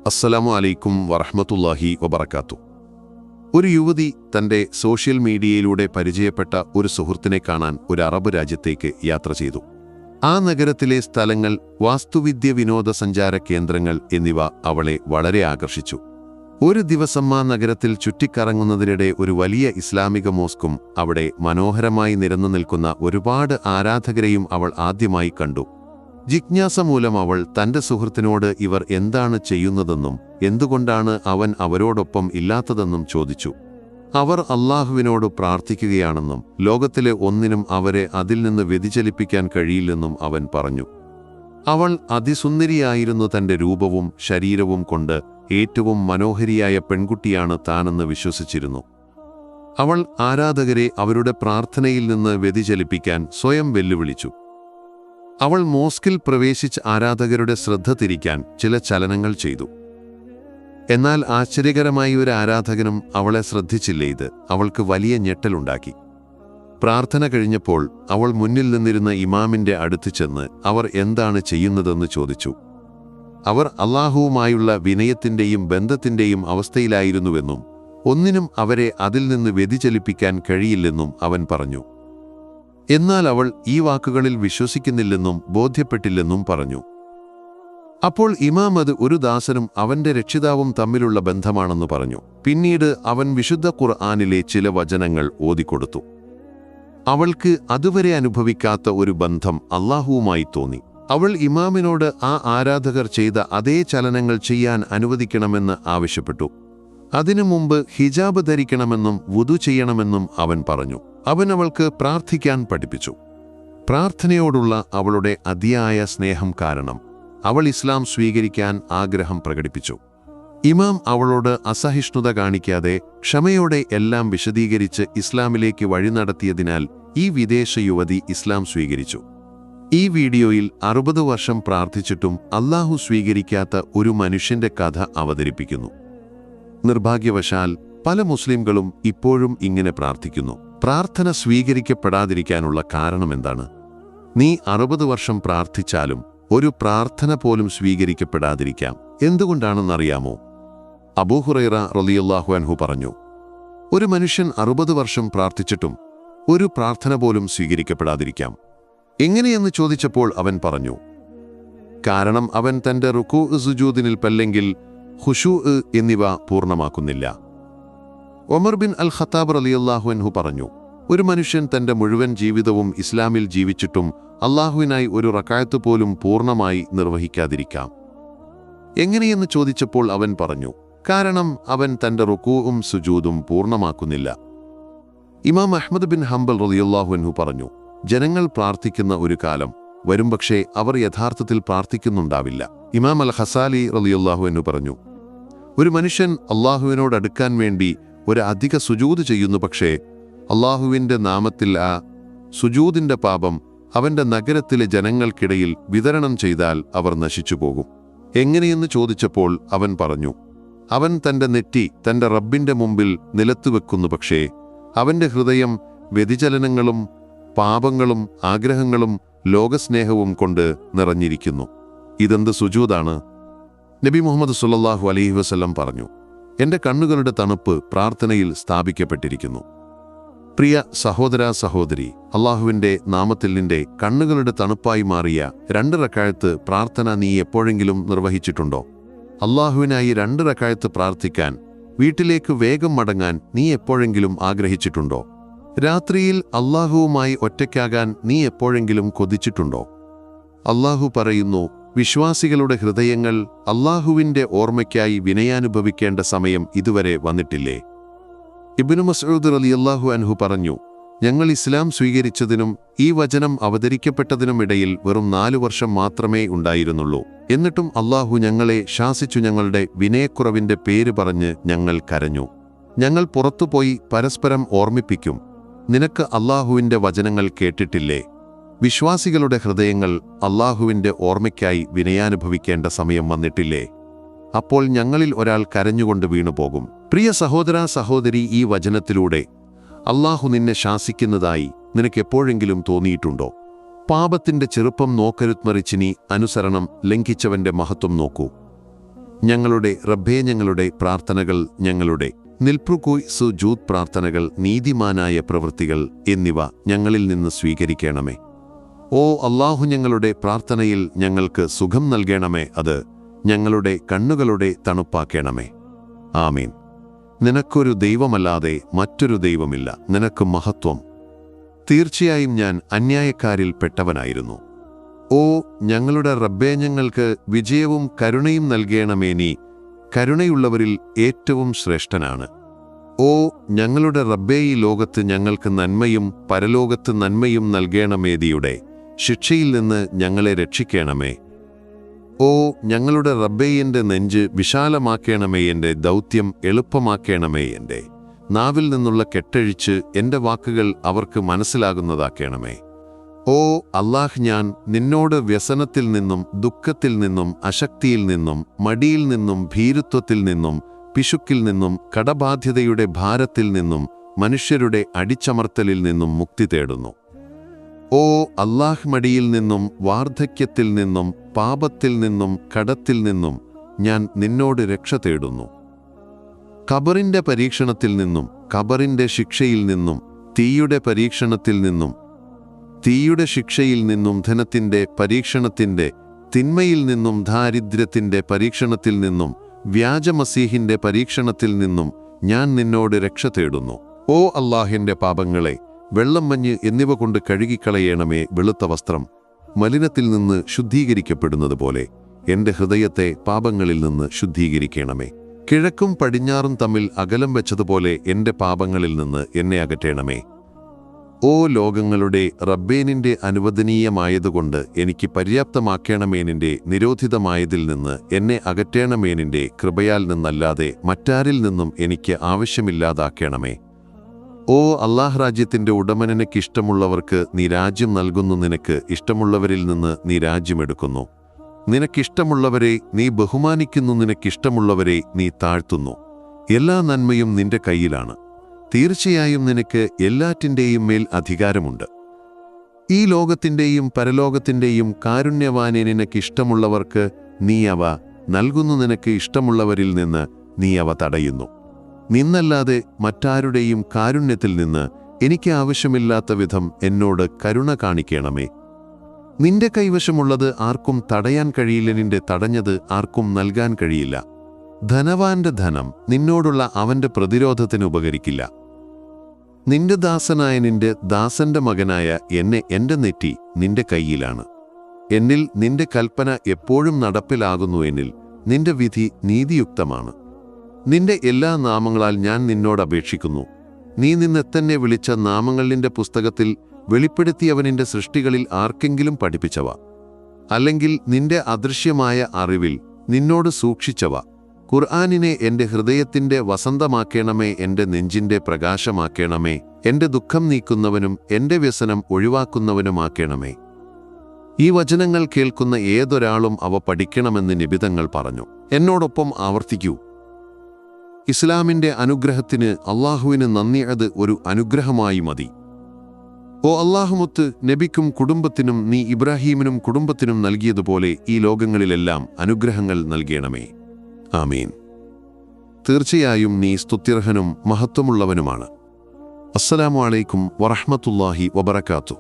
അസ്സലാമു അലൈക്കും വറഹ്മത്തുള്ളാഹി വബറകാത്തു. ഒരു യുവതി തൻ്റെ സോഷ്യൽ മീഡിയയിലൂടെ പരിചയപ്പെട്ട ഒരു സുഹൃത്തിനെ കാണാൻ ഒരു അറബ് രാജ്യത്തേക്ക് യാത്ര ചെയ്തു. ആ നഗരത്തിലെ സ്ഥലങ്ങൾ, വാസ്തുവിദ്യ, വിനോദസഞ്ചാര കേന്ദ്രങ്ങൾ എന്നിവ അവളെ വളരെ ആകർഷിച്ചു. ഒരു ദിവസം ആ നഗരത്തിൽ ചുറ്റിക്കറങ്ങുന്നതിനിടെ ഒരു വലിയ ഇസ്ലാമിക മോസ്കും അവിടെ മനോഹരമായി നിരന്നു നിൽക്കുന്ന ഒരുപാട് ആരാധകരെയും അവൾ ആദ്യമായി കണ്ടു. ജിജ്ഞാസ മൂലം അവൾ തൻ്റെ സുഹൃത്തിനോട് ഇവർ എന്താണ് ചെയ്യുന്നതെന്നും എന്തുകൊണ്ടാണ് അവൻ അവരോടൊപ്പം ഇല്ലാത്തതെന്നും ചോദിച്ചു. അവർ അല്ലാഹുവിനോട് പ്രാർത്ഥിക്കുകയാണെന്നും ലോകത്തിലെ ഒന്നിനും അവരെ അതിൽ നിന്ന് വ്യതിചലിപ്പിക്കാൻ കഴിയില്ലെന്നും അവൻ പറഞ്ഞു. അവൾ അതിസുന്ദരിയായിരുന്നു. തൻ്റെ രൂപവും ശരീരവും കൊണ്ട് ഏറ്റവും മനോഹരിയായ പെൺകുട്ടിയാണ് താനെന്ന് വിശ്വസിച്ചിരുന്നു. അവൾ ആരാധകരെ അവരുടെ പ്രാർത്ഥനയിൽ നിന്ന് വ്യതിചലിപ്പിക്കാൻ സ്വയം വെല്ലുവിളിച്ചു. അവൾ മോസ്കിൽ പ്രവേശിച്ച് ആരാധകരുടെ ശ്രദ്ധ തിരിക്കാൻ ചില ചലനങ്ങൾ ചെയ്തു. എന്നാൽ ആശ്ചര്യകരമായി ഒരു ആരാധകനും അവളെ ശ്രദ്ധിച്ചില്ല. ഇത് അവൾക്ക് വലിയ ഞെട്ടലുണ്ടാക്കി. പ്രാർത്ഥന കഴിഞ്ഞപ്പോൾ അവൾ മുന്നിൽ നിന്നിരുന്ന ഇമാമിൻ്റെ അടുത്ത് ചെന്ന് അവർ എന്താണ് ചെയ്യുന്നതെന്ന് ചോദിച്ചു. അവർ അല്ലാഹുവുമായുള്ള വിനയത്തിൻ്റെയും ബന്ധത്തിൻ്റെയും അവസ്ഥയിലായിരുന്നുവെന്നും ഒന്നിനും അവരെ അതിൽ നിന്ന് വ്യതിചലിപ്പിക്കാൻ കഴിയില്ലെന്നും അവൻ പറഞ്ഞു. എന്നാൽ അവൾ ഈ വാക്കുകളിൽ വിശ്വസിക്കുന്നില്ലെന്നും ബോധ്യപ്പെട്ടില്ലെന്നും പറഞ്ഞു. അപ്പോൾ ഇമാം അത് ഒരു ദാസനും അവന്റെ രക്ഷിതാവും തമ്മിലുള്ള ബന്ധമാണെന്ന് പറഞ്ഞു. പിന്നീട് അവൻ വിശുദ്ധ ഖുർആനിലെ ചില വചനങ്ങൾ ഓതിക്കൊടുത്തു. അവൾക്ക് അതുവരെ അനുഭവിക്കാത്ത ഒരു ബന്ധം അല്ലാഹുവുമായി തോന്നി. അവൾ ഇമാമിനോട് ആ ആരാധകർ ചെയ്ത അതേ ചലനങ്ങൾ ചെയ്യാൻ അനുവദിക്കണമെന്ന് ആവശ്യപ്പെട്ടു. അതിനു മുമ്പ് ഹിജാബ് ധരിക്കണമെന്നും വുദു ചെയ്യണമെന്നും അവൻ പറഞ്ഞു. അവൻ അവൾക്ക് പ്രാർത്ഥിക്കാൻ പഠിപ്പിച്ചു. പ്രാർത്ഥനയോടുള്ള അവളുടെ അതിയായ സ്നേഹം കാരണം അവൾ ഇസ്ലാം സ്വീകരിക്കാൻ ആഗ്രഹം പ്രകടിപ്പിച്ചു. ഇമാം അവളോട് അസഹിഷ്ണുത കാണിക്കാതെ ക്ഷമയോടെ എല്ലാം വിശദീകരിച്ച് ഇസ്ലാമിലേക്ക് വഴി നടത്തിയതിനാൽ ഈ വിദേശ യുവതി ഇസ്ലാം സ്വീകരിച്ചു. ഈ വീഡിയോയിൽ 60 വർഷം പ്രാർത്ഥിച്ചിട്ടും അല്ലാഹു സ്വീകരിക്കാത്ത ഒരു മനുഷ്യന്റെ കഥ അവതരിപ്പിക്കുന്നു. നിർഭാഗ്യവശാൽ പല മുസ്ലിംകളും ഇപ്പോഴും ഇങ്ങനെ പ്രാർത്ഥിക്കുന്നു. പ്രാർത്ഥന സ്വീകരിക്കപ്പെടാതിരിക്കാനുള്ള കാരണമെന്താണ്? നീ 60 വർഷം പ്രാർത്ഥിച്ചാലും ഒരു പ്രാർത്ഥന പോലും സ്വീകരിക്കപ്പെടാതിരിക്കാം. എന്തുകൊണ്ടാണെന്നറിയാമോ? അബൂ ഹുറൈറ റളിയല്ലാഹു അൻഹു പറഞ്ഞു, ഒരു മനുഷ്യൻ 60 വർഷം പ്രാർത്ഥിച്ചിട്ടും ഒരു പ്രാർത്ഥന പോലും സ്വീകരിക്കപ്പെടാതിരിക്കാം. എങ്ങനെയെന്ന് ചോദിച്ചപ്പോൾ അവൻ പറഞ്ഞു, കാരണം അവൻ തൻ്റെ റുക്കൂ സുജൂദിനിൽ അല്ലെങ്കിൽ ഖുശൂ എന്നിവ പൂർണ്ണമാക്കുന്നില്ല. ഒമർ ബിൻ അൽ ഖത്താബ് റളിയല്ലാഹു അൻഹു പറഞ്ഞു, ഒരു മനുഷ്യൻ തൻ്റെ മുഴുവൻ ജീവിതവും ഇസ്ലാമിൽ ജീവിച്ചിട്ടും അല്ലാഹുവിനായി ഒരു റക്അത്ത് പോലും പൂർണ്ണമായി നിർവഹിക്കാതിരിക്കാം. എങ്ങനെയെന്ന് ചോദിച്ചപ്പോൾ അവൻ പറഞ്ഞു, കാരണം അവൻ തൻ്റെ റുകൂഉം സുജൂദും പൂർണ്ണമാക്കുന്നില്ല. ഇമാം അഹ്മദ് ബിൻ ഹംബൽ റളിയല്ലാഹു അൻഹു പറഞ്ഞു, ജനങ്ങൾ പ്രാർത്ഥിക്കുന്ന ഒരു കാലം വരും, പക്ഷേ അവർ യഥാർത്ഥത്തിൽ പ്രാർത്ഥിക്കുന്നുണ്ടാവില്ല. ഇമാം അൽ ഖസാലി റളിയല്ലാഹു അൻഹു പറഞ്ഞു, ഒരു മനുഷ്യൻ അല്ലാഹുവിനോട് അടുക്കാൻ വേണ്ടി ഒരു അധിക സുജൂദ് ചെയ്യുന്നു, പക്ഷേ അല്ലാഹുവിൻ്റെ നാമത്തിൽ ആ സുജൂദിൻ്റെ പാപം അവൻ്റെ നഗരത്തിലെ ജനങ്ങൾക്കിടയിൽ വിതരണം ചെയ്താൽ അവർ നശിച്ചുപോകും. എങ്ങനെയെന്ന് ചോദിച്ചപ്പോൾ അവൻ പറഞ്ഞു, അവൻ തൻ്റെ നെറ്റി തൻ്റെ റബ്ബിൻ്റെ മുമ്പിൽ നിലത്തുവെക്കുന്നു, പക്ഷേ അവൻ്റെ ഹൃദയം വ്യതിചലനങ്ങളും പാപങ്ങളും ആഗ്രഹങ്ങളും ലോകസ്നേഹവും കൊണ്ട് നിറഞ്ഞിരിക്കുന്നു. ഇതെന്ത് സുജൂദാണ്? നബി മുഹമ്മദ് സ്വല്ലല്ലാഹു അലൈഹി വസല്ലം പറഞ്ഞു, എൻ്റെ കണ്ണുകളുടെ തണുപ്പ് പ്രാർത്ഥനയിൽ സ്ഥാപിക്കപ്പെട്ടിരിക്കുന്നു. പ്രിയ സഹോദര സഹോദരി, അല്ലാഹുവിൻ്റെ നാമത്തിൽ നിന്റെ കണ്ണുകളുടെ തണുപ്പായി മാറിയ 2 റക്അത്ത് പ്രാർത്ഥന നീ എപ്പോഴെങ്കിലും നിർവഹിച്ചിട്ടുണ്ടോ? അല്ലാഹുവിനായി 2 റക്അത്ത് പ്രാർത്ഥിക്കാൻ വീട്ടിലേക്ക് വേഗം മടങ്ങാൻ നീ എപ്പോഴെങ്കിലും ആഗ്രഹിച്ചിട്ടുണ്ടോ? രാത്രിയിൽ അല്ലാഹുവുമായി ഒറ്റയ്ക്കാകാൻ നീ എപ്പോഴെങ്കിലും കൊതിച്ചിട്ടുണ്ടോ? അല്ലാഹു പറയുന്നു, വിശ്വാസികളുടെ ഹൃദയങ്ങൾ അല്ലാഹുവിൻ്റെ ഓർമ്മയ്ക്കായി വിനയാനുഭവിക്കേണ്ട സമയം ഇതുവരെ വന്നിട്ടില്ലേ? ഇബ്നു മസ്ഊദ് റളിയല്ലാഹു അൻഹു പറഞ്ഞു, ഞങ്ങൾ ഇസ്ലാം സ്വീകരിച്ചതിനും ഈ വചനം അവതരിക്കപ്പെട്ടതിനും ഇടയിൽ വെറും 4 വർഷം മാത്രമേ ഉണ്ടായിരുന്നുള്ളൂ. എന്നിട്ടും അല്ലാഹു ഞങ്ങളെ ശാസിച്ചു. ഞങ്ങളുടെ വിനയക്കുറവിൻ്റെ പേര് പറഞ്ഞ് ഞങ്ങൾ കരഞ്ഞു. ഞങ്ങൾ പുറത്തുപോയി പരസ്പരം ഓർമ്മിപ്പിക്കും, നിനക്ക് അല്ലാഹുവിൻ്റെ വചനങ്ങൾ കേട്ടിട്ടില്ലേ? വിശ്വാസികളുടെ ഹൃദയങ്ങൾ അല്ലാഹുവിൻ്റെ ഓർമ്മയ്ക്കായി വിനയാനുഭവിക്കേണ്ട സമയം വന്നിട്ടില്ലേ? അപ്പോൾ ഞങ്ങളിൽ ഒരാൾ കരഞ്ഞുകൊണ്ട് വീണുപോകും. പ്രിയ സഹോദര സഹോദരി, ഈ വചനത്തിലൂടെ അല്ലാഹു നിന്നെ ശാസിക്കുന്നതായി നിനക്കെപ്പോഴെങ്കിലും തോന്നിയിട്ടുണ്ടോ? പാപത്തിന്റെ ചെറുപ്പം നോക്കരുത്, മറിച്ച് നീ അനുസരണം ലംഘിച്ചവന്റെ മഹത്വം നോക്കൂ. ഞങ്ങളുടെ റബ്ബേ, ഞങ്ങളുടെ പ്രാർത്ഥനകൾ, ഞങ്ങളുടെ നിൽപ്പുകൂയ് സുജൂദ് പ്രാർത്ഥനകൾ, നീതിമാനായ പ്രവൃത്തികൾ എന്നിവ ഞങ്ങളിൽ നിന്ന് സ്വീകരിക്കണമേ. ഓ അല്ലാഹു, ഞങ്ങളുടെ പ്രാർത്ഥനയിൽ ഞങ്ങൾക്ക് സുഖം നൽകണമേ, അത് ഞങ്ങളുടെ കണ്ണുകളുടെ തണുപ്പാക്കണമേ. ആമീൻ. നിനക്കൊരു ദൈവമല്ലാതെ മറ്റൊരു ദൈവമില്ല, നിനക്ക് മഹത്വം. തീർച്ചയായും ഞാൻ അന്യായക്കാരിൽ പെട്ടവനായിരുന്നു. ഓ ഞങ്ങളുടെ റബ്ബേ, ഞങ്ങൾക്ക് വിജയവും കരുണയും നൽകണമേ, നീ കരുണയുള്ളവരിൽ ഏറ്റവും ശ്രേഷ്ഠനാണ്. ഓ ഞങ്ങളുടെ റബ്ബേ, ഈ ലോകത്ത് ഞങ്ങൾക്ക് നന്മയും പരലോകത്ത് നന്മയും നൽകണമേതിയുടെ ശിക്ഷയിൽ നിന്ന് ഞങ്ങളെ രക്ഷിക്കണമേ. ഓ ഞങ്ങളുടെ റബ്ബേ, എൻ്റെ നെഞ്ച് വിശാലമാക്കണമേ, എൻ്റെ ദൗത്യം എളുപ്പമാക്കണമേ, എൻ്റെ നാവിൽ നിന്നുള്ള കെട്ടഴിച്ച് എൻ്റെ വാക്കുകൾ അവർക്ക് മനസ്സിലാകുന്നതാക്കണമേ. ഓ അല്ലാഹ്, ഞാൻ നിന്നോട് വ്യസനത്തിൽ നിന്നും ദുഃഖത്തിൽ നിന്നും അശക്തിയിൽ നിന്നും മടിയിൽ നിന്നും ഭീരുത്വത്തിൽ നിന്നും പിശുക്കിൽ നിന്നും കടബാധ്യതയുടെ ഭാരത്തിൽ നിന്നും മനുഷ്യരുടെ അടിച്ചമർത്തലിൽ നിന്നും മുക്തി തേടുന്നു. ഓ അല്ലാഹ്, മടിയിൽ നിന്നും വാർദ്ധക്യത്തിൽ നിന്നും പാപത്തിൽ നിന്നും കടത്തിൽ നിന്നും ഞാൻ നിന്നോട് രക്ഷ തേടുന്നു. ഖബറിന്റെ പരീക്ഷണത്തിൽ നിന്നും ഖബറിന്റെ ശിക്ഷയിൽ നിന്നും തീയുടെ പരീക്ഷണത്തിൽ നിന്നും തീയുടെ ശിക്ഷയിൽ നിന്നും ധനത്തിന്റെ പരീക്ഷണത്തിന്റെ തിന്മയിൽ നിന്നും ദാരിദ്ര്യത്തിന്റെ പരീക്ഷണത്തിൽ നിന്നും വ്യാജമസീഹിന്റെ പരീക്ഷണത്തിൽ നിന്നും ഞാൻ നിന്നോട് രക്ഷ തേടുന്നു. ഓ അല്ലാഹിന്റെ പാപങ്ങളെ വെള്ളം, മഞ്ഞ് എന്നിവ കൊണ്ട് കഴുകിക്കളയണമേ. വെളുത്ത വസ്ത്രം മലിനത്തിൽ നിന്ന് ശുദ്ധീകരിക്കപ്പെടുന്നത് പോലെ എൻ്റെ ഹൃദയത്തെ പാപങ്ങളിൽ നിന്ന് ശുദ്ധീകരിക്കണമേ. കിഴക്കും പടിഞ്ഞാറും തമ്മിൽ അകലം വെച്ചതുപോലെ എൻ്റെ പാപങ്ങളിൽ നിന്ന് എന്നെ അകറ്റണമേ. ഓ ലോകങ്ങളുടെ റബ്ബേ, നിന്റെ അനുവദനീയമായതുകൊണ്ട് എനിക്ക് പര്യാപ്തമാക്കണമേ, നിന്റെ നിരോധിതമായതിൽ നിന്ന് എന്നെ അകറ്റണമേ, നിന്റെ കൃപയാൽ നിന്നല്ലാതെ മറ്റാരിൽ നിന്നും എനിക്ക് ആവശ്യമില്ലാതാക്കണമേ. ഓ അല്ലാഹ്, രാജ്യത്തിൻ്റെ ഉടമ, നിനക്കിഷ്ടമുള്ളവർക്ക് നീ രാജ്യം നൽകുന്നു, നിനക്ക് ഇഷ്ടമുള്ളവരിൽ നിന്ന് നീ രാജ്യമെടുക്കുന്നു. നിനക്കിഷ്ടമുള്ളവരെ നീ ബഹുമാനിക്കുന്നു, നിനക്കിഷ്ടമുള്ളവരെ നീ താഴ്ത്തുന്നു. എല്ലാ നന്മയും നിന്റെ കയ്യിലാണ്. തീർച്ചയായും നിനക്ക് എല്ലാറ്റിൻ്റെയും മേൽ അധികാരമുണ്ട്. ഈ ലോകത്തിൻ്റെയും പരലോകത്തിൻ്റെയും കാരുണ്യവാനെ, നിനക്കിഷ്ടമുള്ളവർക്ക് നീ അവ നൽകുന്നു, നിനക്ക് ഇഷ്ടമുള്ളവരിൽ നിന്ന് നീ അവ തടയുന്നു. നിന്നല്ലാതെ മറ്റാരുടെയും കാരുണ്യത്തിൽ നിന്ന് എനിക്ക് ആവശ്യമില്ലാത്ത വിധം എന്നോട് കരുണ കാണിക്കണമേ. നിന്റെ കൈവശമുള്ളത് ആർക്കും തടയാൻ കഴിയില്ല, നിന്റെ തടഞ്ഞത് ആർക്കും നൽകാൻ കഴിയില്ല. ധനവാന്റെ ധനം നിന്നോടുള്ള അവന്റെ പ്രതിരോധത്തിന് ഉപകരിക്കില്ല. നിന്റെ ദാസനായ നിന്റെ ദാസന്റെ മകനായ എന്നെ, എൻ്റെ നെറ്റി നിന്റെ കയ്യിലാണ്. എന്നിൽ നിന്റെ കൽപ്പന എപ്പോഴും നടപ്പിലാകുന്നു, എന്നിൽ നിന്റെ വിധി നീതിയുക്തമാണ്. നിന്റെ എല്ലാ നാമങ്ങളാൽ ഞാൻ നിന്നോട് അപേക്ഷിക്കുന്നു. നീ നിന്നെത്തന്നെ വിളിച്ച നാമങ്ങൾ നിന്റെ പുസ്തകത്തിൽ വെളിപ്പെടുത്തിയവനിന്റെ സൃഷ്ടികളിൽ ആർക്കെങ്കിലും പഠിപ്പിച്ചവ, അല്ലെങ്കിൽ നിന്റെ അദൃശ്യമായ അറിവിൽ നിന്നോട് സൂക്ഷിച്ചവ. ഖുർആനിനെ എൻ്റെ ഹൃദയത്തിൻ്റെ വസന്തമാക്കണമേ, എൻ്റെ നെഞ്ചിൻ്റെ പ്രകാശമാക്കണമേ, എൻ്റെ ദുഃഖം നീക്കുന്നവനും എൻ്റെ വ്യസനം ഒഴിവാക്കുന്നവനുമാക്കണമേ. ഈ വചനങ്ങൾ കേൾക്കുന്ന ഏതൊരാളും അവ പഠിക്കണമെന്ന് നിബിതങ്ങൾ പറഞ്ഞു. എന്നോടൊപ്പം ആവർത്തിക്കൂ. ഇസ്ലാമിൻ്റെ അനുഗ്രഹത്തിന് അള്ളാഹുവിന് നന്ദി, അത് ഒരു അനുഗ്രഹമായി മതി. ഓ അല്ലാഹുമൊത്ത് നബിക്കും കുടുംബത്തിനും നീ ഇബ്രാഹീമിനും കുടുംബത്തിനും നൽകിയതുപോലെ ഈ ലോകങ്ങളിലെല്ലാം അനുഗ്രഹങ്ങൾ നൽകണമേ. ആമീൻ. തീർച്ചയായും നീ സ്തുത്യർഹനും മഹത്വമുള്ളവനുമാണ്. അസ്സലാമു അലൈക്കും വറഹ്മത്തുള്ളാഹി വബറകാതുഹു.